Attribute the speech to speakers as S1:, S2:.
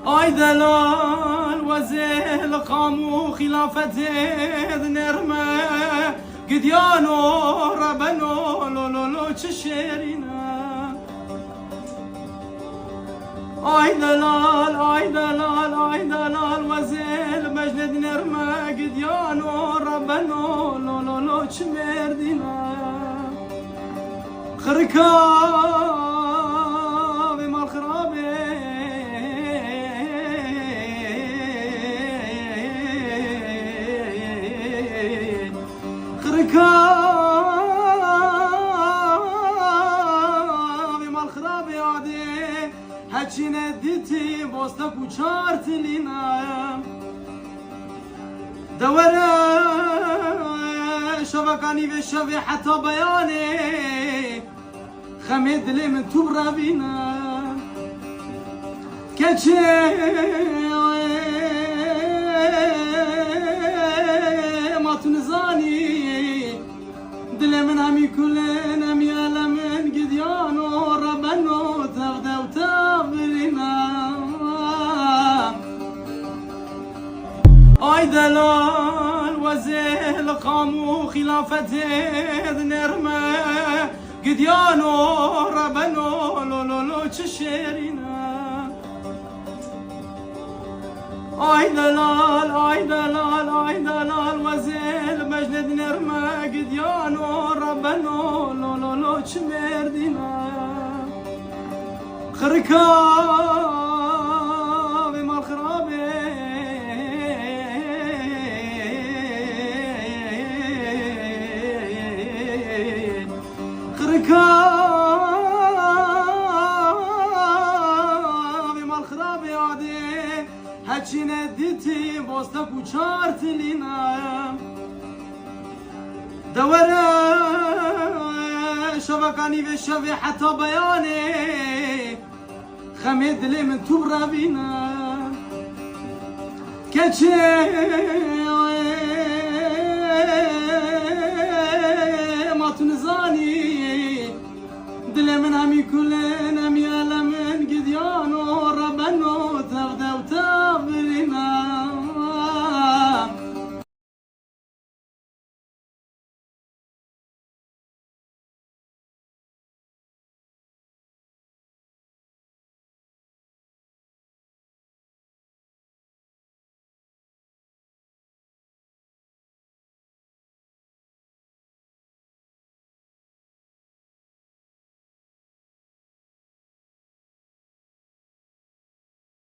S1: آی دلال وزل قامو خلافت نرمه گدیانو ربنو لولو چه شیرینه آی دلال آی دلال آی دلال وزل مجد نرمه گدیانو ربنو لولو چه مردینه خرکاوی مال خرابه خرکاوی مال خرابه عاده هچی ندیتی باستا کوچار تلینم دوره شبکانی و شبه حتی بیانه خمه دلی من تو برابینم کچه ما تو نزانی دلی من همی کلن همی علمن گدیانو ربنو تغده و تغبرینم آی دلال وزل قامو خلافت نرمه گدیانو ربنو لولو چه شیرینه آی دلال آی دلال آی دلال وزل مجد نرمه گدیانو ربنو لولو چه مردینه خرکاوی مال خرابه خرکاوی مال خرابه عاده هچی ندیتی باستا کوچار تلینم دوره شبکانی و شبه حتی بیانه خمه دلی من تو برابینم کچه ما تو نزانی دل من همی کلن همی